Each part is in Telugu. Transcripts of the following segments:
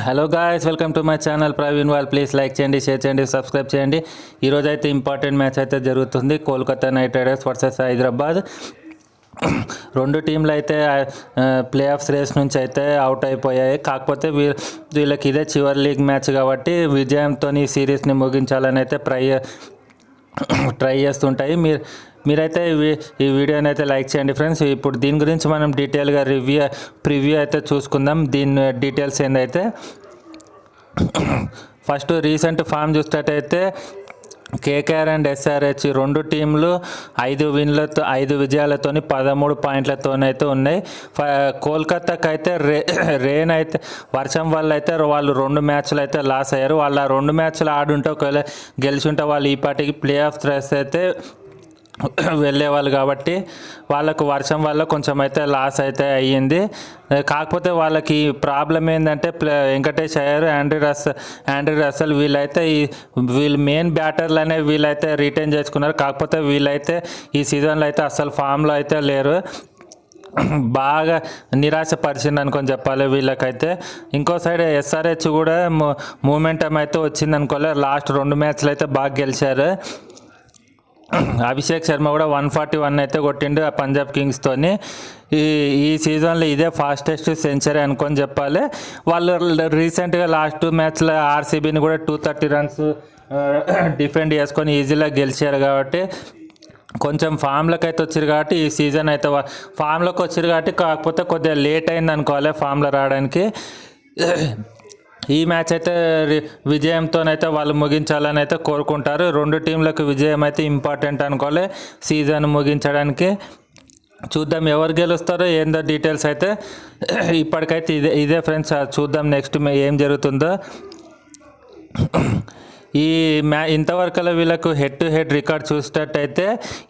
Hello guys, welcome to my channel Praveen wall. Please like చేయండి, షేర్ చేయండి, సబ్స్క్రైబ్ చేయండి. ఈరోజు అయితే ఇంపార్టెంట్ మ్యాచ్ అయితే జరుగుతుంది. Kolkata night riders versus Hyderabad. రెండు టీంలు అయితే ప్లే ఆఫ్స్ రేస్ నుంచి అయితే అవుట్ అయిపోయాయి. కాకపోతే వీళ్ళకి ఇదే చివరి లీగ్ మ్యాచ్ కాబట్టి విజయంతో ఈ సిరీస్ని ముగించాలని అయితే ట్రై చేస్తుంటాయి. మీరైతే ఈ వీడియోని అయితే లైక్ చేయండి ఫ్రెండ్స్. ఇప్పుడు దీని గురించి మనం డీటెయిల్గా ప్రివ్యూ అయితే చూసుకుందాం. దీని డీటెయిల్స్ ఏందైతే ఫస్ట్ రీసెంట్ ఫామ్ చూసినట్టయితే కేకేఆర్ అండ్ ఎస్ఆర్హెచ్ రెండు టీంలు 5 విజయాలతో 13 పాయింట్లతోనైతే ఉన్నాయి. కోల్కతాకి అయితే రెయిన్ అయితే వర్షం వల్ల అయితే వాళ్ళు 2 మ్యాచ్లు అయితే లాస్ అయ్యారు. వాళ్ళు 2 మ్యాచ్లు ఆడుంటే ఒకవేళ గెలిచుంటే వాళ్ళు ఈ పాటికి ప్లే ఆఫ్ రేస్ అయితే వెళ్ళేవాళ్ళు. కాబట్టి వాళ్ళకు వర్షం వల్ల కొంచెం అయితే లాస్ అయితే అయ్యింది. కాకపోతే వాళ్ళకి ప్రాబ్లం ఏంటంటే వెంకటేష్ అయ్యర్, ఆండ్రీ రసల్ వీళ్ళు మెయిన్ బ్యాటర్లు అనేవి వీళ్ళైతే రిటైన్ చేసుకున్నారు. కాకపోతే వీళ్ళైతే ఈ సీజన్లో అయితే అసలు ఫామ్లో అయితే లేరు. బాగా నిరాశపరిచింది అనుకొని చెప్పాలి వీళ్ళకైతే. ఇంకో సైడ్ ఎస్ఆర్హెచ్ కూడా మూమెంటం అయితే వచ్చింది అనుకోలే. లాస్ట్ 2 మ్యాచ్లు అయితే బాగా గెలిచారు. అభిషేక్ శర్మ కూడా 141 అయితే కొట్టిండు ఆ పంజాబ్ కింగ్స్తోని. ఈ సీజన్లో ఇదే ఫాస్టెస్ట్ సెంచరీ అనుకొని చెప్పాలి. వాళ్ళు రీసెంట్గా లాస్ట్ 2 మ్యాచ్లో ఆర్సీబీని కూడా 230 రన్స్ డిఫెండ్ చేసుకొని ఈజీగా గెలిచారు. కాబట్టి కొంచెం ఫామ్లోకి అయితే వచ్చారు. కాబట్టి ఈ సీజన్ అయితే ఫామ్లోకి వచ్చారు. కాబట్టి కాకపోతే కొద్దిగా లేట్ అయింది అనుకోవాలి ఫామ్లో రావడానికి. ఈ మ్యాచ్ అయితే విజయంతోనైతే వాళ్ళు ముగించాలని అయితే కోరుకుంటారు. రెండు టీంలకు విజయం అయితే ఇంపార్టెంట్ అనుకోవాలి సీజన్ ముగించడానికి. చూద్దాం ఎవరు గెలుస్తారో ఏందో డీటెయిల్స్ అయితే ఇప్పటికైతే ఇదే ఫ్రెండ్స్. చూద్దాం నెక్స్ట్ ఏం జరుగుతుందో. ఈ ఇంతవరకులో వీళ్ళకు హెడ్ టు హెడ్ రికార్డ్ చూసినట్టయితే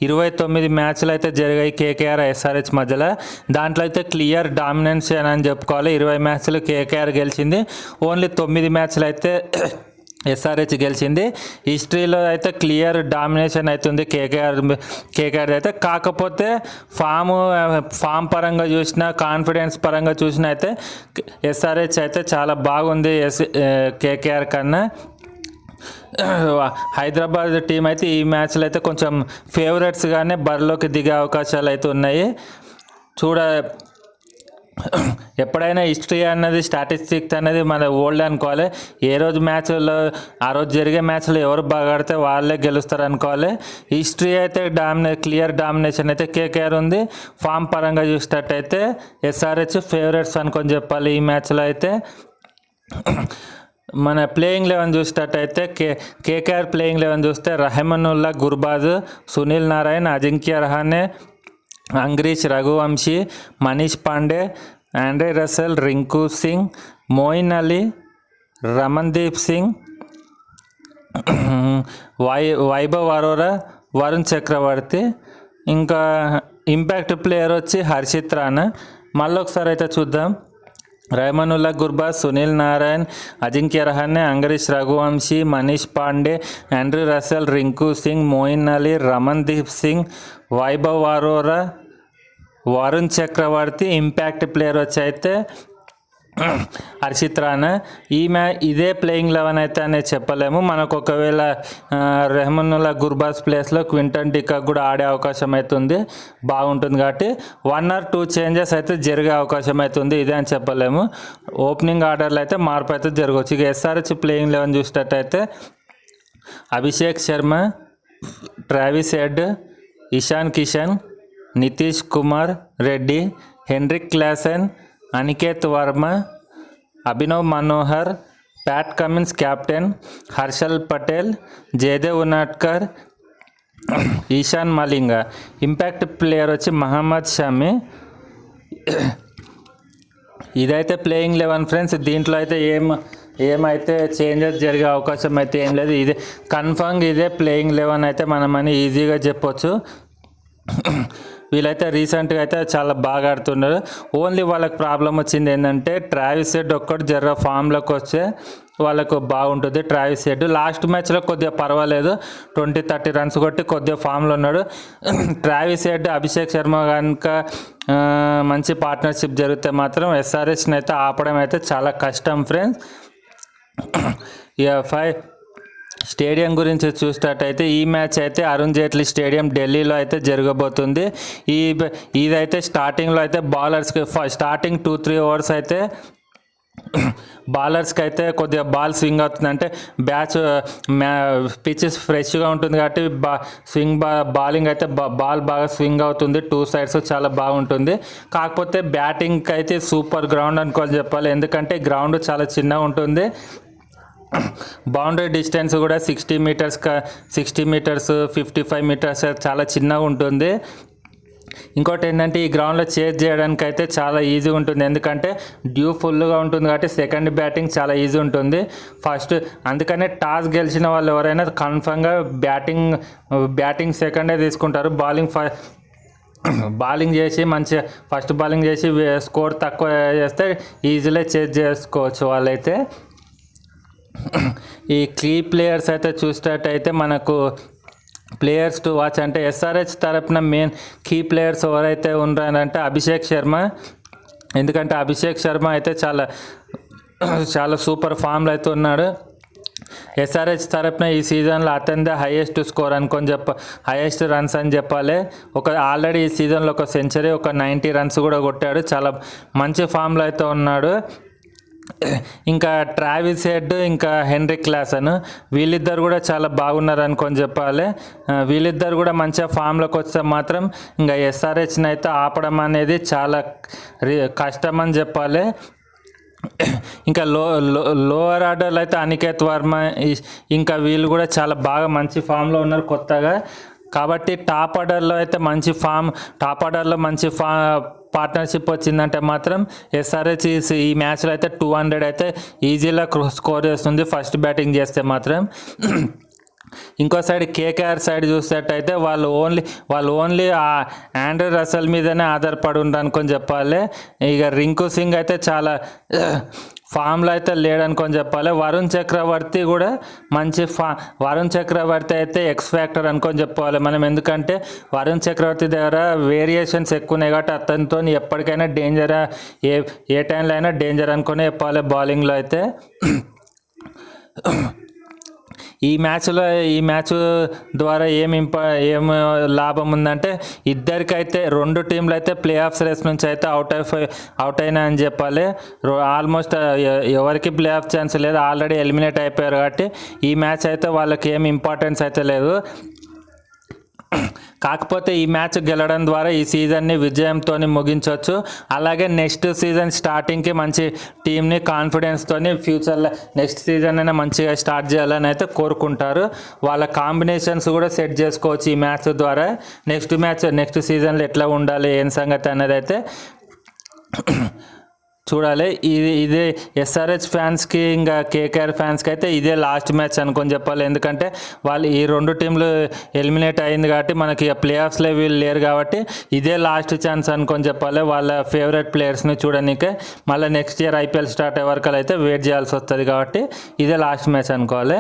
29 మ్యాచ్లు అయితే జరిగాయి కేకేఆర్ ఎస్ఆర్హెచ్ మధ్యలో. దాంట్లో అయితే క్లియర్ డామినెన్స్ అని చెప్పుకోవాలి. 20 మ్యాచ్లు కేకేఆర్ గెలిచింది, ఓన్లీ 9 మ్యాచ్లు అయితే ఎస్ఆర్హెచ్ గెలిచింది. హిస్టరీలో అయితే క్లియర్ డామినేషన్ అవుతుంది కేకేఆర్ అయితే. కాకపోతే ఫామ్ పరంగా చూసినా, కాన్ఫిడెన్స్ పరంగా చూసినా అయితే ఎస్ఆర్హెచ్ అయితే చాలా బాగుంది కేకేఆర్ కన్నా. హైదరాబాద్ టీం అయితే ఈ మ్యాచ్లో అయితే కొంచెం ఫేవరెట్స్గానే బరిలోకి దిగే అవకాశాలు అయితే ఉన్నాయి. ఎప్పుడైనా హిస్టరీ అన్నది, స్టాటిస్టిక్స్ అనేది మన ఓల్డ్ అనుకోవాలి. ఏ రోజు మ్యాచ్లో ఆ రోజు జరిగే మ్యాచ్లో ఎవరు బాగా ఆడితే వాళ్ళే గెలుస్తారు అనుకోవాలి. హిస్టరీ అయితే క్లియర్ డామినేషన్ అయితే కేకేఆర్ ఉంది. ఫామ్ పరంగా చూసినట్టయితే ఎస్ఆర్హెచ్ ఫేవరెట్స్ అనుకొని చెప్పాలి ఈ మ్యాచ్లో అయితే. మన ప్లేయింగ్ 11 చూసినట్టయితే కేకేఆర్ ప్లేయింగ్ 11 చూస్తే Rahmanullah Gurbaz, Sunil Narine, Ajinkya Rahane, Angkrish Raghuvanshi, Manish Pandey, Andre Russell, Rinku Singh, Moeen Ali, Ramandeep Singh, Vaibhav Arora, Varun Chakravarthy. ఇంకా ఇంపాక్ట్ ప్లేయర్ వచ్చి హర్షిత్ రాణా. మళ్ళీ ఒకసారి అయితే చూద్దాం. Rahmanullah Gurbaz, Sunil Narine, Ajinkya Rahane, Angkrish Raghuvanshi, Manish Pandey, Andre Russell, Rinku Singh, Moeen Ali, Ramandeep Singh, Vaibhav Arora, Varun Chakravarthy. Impact player వచ్చి అయితే హర్షిత్ రాణా. ఇదే ప్లేయింగ్ 11 అయితే అనేది చెప్పలేము. మనకు ఒకవేళ రహమానుల్లా గుర్బాజ్ ప్లేస్లో క్వింటన్ డికాక్ కూడా ఆడే అవకాశం అవుతుంది, బాగుంటుంది. కాబట్టి 1 or 2 చేంజెస్ అయితే జరిగే అవకాశం అవుతుంది, ఇదే అని చెప్పలేము. ఓపెనింగ్ ఆర్డర్లో అయితే మార్పు అయితే జరగవచ్చు. ఇక ఎస్ఆర్హెచ్ ప్లేయింగ్ 11 చూసినట్టయితే Abhishek Sharma, Travis Head, Ishan Kishan, Nitish Kumar Reddy, Heinrich Klaasen, Aniket Varma, Abhinav Manohar, Pat Cummins captain, Harshal Patel, Jaydev Unadkat, Eshan Malinga. Impact player వచ్చి మహమ్మద్ షమి. ఇదైతే ప్లేయింగ్ 11 ఫ్రెండ్స్. దీంట్లో అయితే ఏమైతే చేంజెస్ జరిగే అవకాశం అయితే ఏం లేదు. ఇదే కన్ఫర్మ్, ఇదే ప్లేయింగ్ 11 అయితే మనమని ఈజీగా చెప్పొచ్చు. వీళ్ళైతే రీసెంట్గా అయితే చాలా బాగా ఆడుతున్నారు. ఓన్లీ వాళ్ళకి ప్రాబ్లం వచ్చింది ఏంటంటే ట్రావిస్ హెడ్ ఒక్కటి జర ఫామ్లోకి వస్తే వాళ్ళకు బాగుంటుంది. ట్రావిస్ హెడ్ లాస్ట్ మ్యాచ్లో కొద్దిగా పర్వాలేదు, 20-30 రన్స్ కొట్టి కొద్దిగా ఫామ్లో ఉన్నాడు. ట్రావిస్ హెడ్ అభిషేక్ శర్మ కనుక మంచి పార్ట్నర్షిప్ జరిగితే మాత్రం ఎస్ఆర్హెచ్ని అయితే ఆపడం అయితే చాలా కష్టం ఫ్రెండ్స్. ఇక స్టేడియం గురించి చూసినట్టయితే ఈ మ్యాచ్ అయితే అరుణ్ జైట్లీ స్టేడియం ఢిల్లీలో అయితే జరగబోతుంది. ఇదైతే స్టార్టింగ్లో అయితే బాలర్స్కి స్టార్టింగ్ 2-3 ఓవర్స్ అయితే బాలర్స్కి అయితే కొద్దిగా బాల్ స్వింగ్ అవుతుంది, అంటే పిచ్ ఫ్రెష్గా ఉంటుంది కాబట్టి బౌలింగ్ అయితే బాల్ బాగా స్వింగ్ అవుతుంది, 2 sides చాలా బాగుంటుంది. కాకపోతే బ్యాటింగ్కి అయితే సూపర్ గ్రౌండ్ అనుకోని చెప్పాలి, ఎందుకంటే గ్రౌండ్ చాలా చిన్నగా ఉంటుంది. బౌండరీ డిస్టెన్స్ కూడా 60 మీటర్స్ 55 మీటర్స్ చాలా చిన్నగా ఉంటుంది. ఇంకోటి ఏంటంటే ఈ గ్రౌండ్లో చేజ్ చేయడానికి అయితే చాలా ఈజీగా ఉంటుంది, ఎందుకంటే డ్యూ ఫుల్గా ఉంటుంది కాబట్టి సెకండ్ బ్యాటింగ్ చాలా ఈజీ ఉంటుంది. అందుకనే టాస్ గెలిచిన వాళ్ళు ఎవరైనా కన్ఫర్మ్గా బ్యాటింగ్ సెకండే తీసుకుంటారు. బౌలింగ్ చేసి మంచిగా ఫస్ట్ బౌలింగ్ చేసి స్కోర్ తక్కువ చేస్తే ఈజీగా చేజ్ చేసుకోవచ్చు వాళ్ళైతే. ఈ కీ ప్లేయర్స్ అయితే చూసినట్టయితే మనకు ప్లేయర్స్ టు వాచ్ అంటే ఎస్ఆర్హెచ్ తరపున మెయిన్ కీ ప్లేయర్స్ ఎవరైతే ఉన్నారంటే అభిషేక్ శర్మ, ఎందుకంటే అభిషేక్ శర్మ అయితే చాలా సూపర్ ఫామ్లో అయితే ఉన్నాడు. ఎస్ఆర్హెచ్ తరపున ఈ సీజన్లో అతనిదే హైయెస్ట్ స్కోర్ హైయెస్ట్ రన్స్ అని చెప్పాలి. ఆల్రెడీ ఈ సీజన్లో ఒక సెంచరీ, ఒక 90 రన్స్ కూడా కొట్టాడు, చాలా మంచి ఫామ్లో అయితే ఉన్నాడు. ఇంకా ట్రావిస్ హెడ్ ఇంకా హెన్రిక్ క్లాసన్ వీళ్ళిద్దరు కూడా చాలా బాగున్నారు అనుకొని చెప్పాలి. వీళ్ళిద్దరు కూడా మంచిగా ఫామ్లోకి వస్తే మాత్రం ఇంకా ఎస్ఆర్హెచ్ని అయితే ఆపడం అనేది చాలా కష్టం అని చెప్పాలి. ఇంకా లోవర్ ఆర్డర్లో అయితే అనికేత్ వర్మ ఇంకా వీళ్ళు కూడా చాలా బాగా మంచి ఫామ్లో ఉన్నారు కొత్తగా. కాబట్టి టాప్ ఆర్డర్లో అయితే టాప్ ఆర్డర్లో మంచి పార్ట్నర్షిప్ వచ్చిందంటే మాత్రం ఎస్ఆర్హెచ్ ఈ మ్యాచ్లో అయితే 200 అయితే ఈజీగా స్కోర్ చేస్తుంది ఫస్ట్ బ్యాటింగ్ చేస్తే మాత్రం. ఇంకో సైడ్ కేకేఆర్ సైడ్ చూసేటైతే వాళ్ళు ఓన్లీ ఆ ఆండ్రే రసెల్ మీదనే ఆధారపడి ఉంటారు అనుకొని చెప్పాలి. ఇక రింకు సింగ్ అయితే చాలా ఫామ్లో అయితే లేడనుకొని చెప్పాలి. వరుణ్ చక్రవర్తి కూడా వరుణ్ చక్రవర్తి అయితే ఎక్స్ ఫ్యాక్టర్ అనుకొని చెప్పాలి మనం, ఎందుకంటే వరుణ్ చక్రవర్తి దగ్గర వేరియేషన్స్ ఎక్కువ ఉన్నాయి కాబట్టి అతనితో ఎప్పటికైనా డేంజర్, ఏ టైంలో అయినా డేంజర్ అనుకునే చెప్పాలి బౌలింగ్లో అయితే. ఈ మ్యాచ్ ద్వారా ఏం లాభం ఉందంటే ఇద్దరికైతే 2 టీంలు అయితే ప్లే ఆఫ్స్ రేస్ నుంచి అయితే అవుట్ అయినాయని చెప్పాలి. ఆల్మోస్ట్ ఎవరికి ప్లే ఆఫ్ ఛాన్స్ లేదు, ఆల్రెడీ ఎలిమినేట్ అయిపోయారు కాబట్టి ఈ మ్యాచ్ అయితే వాళ్ళకి ఏం ఇంపార్టెన్స్ అయితే లేదు. కాకపోతే ఈ మ్యాచ్ గెలవడం ద్వారా ఈ సీజన్ని విజయంతో ముగించవచ్చు. అలాగే నెక్స్ట్ సీజన్ స్టార్టింగ్కి మంచి టీంని కాన్ఫిడెన్స్తో ఫ్యూచర్లో నెక్స్ట్ సీజన్ అయినా మంచిగా స్టార్ట్ చేయాలని అయితే కోరుకుంటారు. వాళ్ళ కాంబినేషన్స్ కూడా సెట్ చేసుకోవచ్చు ఈ మ్యాచ్ ద్వారా. నెక్స్ట్ సీజన్లో ఎట్లా ఉండాలి ఏం సంగతి అనేది అయితే చూడాలి. ఇదే ఎస్ఆర్హెచ్ ఫ్యాన్స్కి ఇంకా కేకేఆర్ ఫ్యాన్స్కి అయితే ఇదే లాస్ట్ మ్యాచ్ అనుకొని చెప్పాలి, ఎందుకంటే వాళ్ళు ఈ 2 టీంలు ఎలిమినేట్ అయింది కాబట్టి మనకి ప్లే ఆఫ్స్లో వీళ్ళు లేరు కాబట్టి ఇదే లాస్ట్ ఛాన్స్ అనుకొని చెప్పాలి వాళ్ళ ఫేవరెట్ ప్లేయర్స్ని చూడడానికి. మళ్ళీ నెక్స్ట్ ఇయర్ ఐపీఎల్ స్టార్ట్ అయ్యే వరకు అయితే వెయిట్ చేయాల్సి వస్తుంది కాబట్టి ఇదే లాస్ట్ మ్యాచ్ అనుకోవాలి.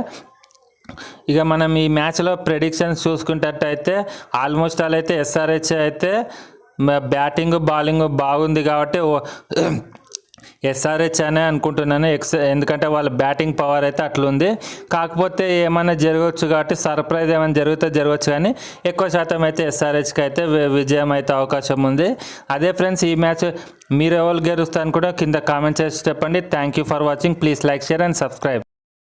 ఇక మనం ఈ మ్యాచ్లో ప్రెడిక్షన్స్ చూసుకున్నట్టయితే ఆల్మోస్ట్ ఆల్ అయితే ఎస్ఆర్హెచ్ అయితే బ్యాటింగ్ బౌలింగ్ బాగుంది కాబట్టి ఎస్ఆర్హెచ్ అనే అనుకుంటున్నాను, ఎందుకంటే వాళ్ళ బ్యాటింగ్ పవర్ అయితే అట్లుంది. కాకపోతే ఏమైనా జరగవచ్చు కాబట్టి సర్ప్రైజ్ ఏమైనా జరగవచ్చు, కానీ ఎక్కువ శాతం అయితే ఎస్ఆర్హెచ్కి అయితే విజయం అయితే అవకాశం ఉంది. అదే ఫ్రెండ్స్, ఈ మ్యాచ్ మీరు ఎవరు గెలుస్తారని కూడా కింద కామెంట్ చేసి చెప్పండి. Thank you for watching. Please like, share and subscribe.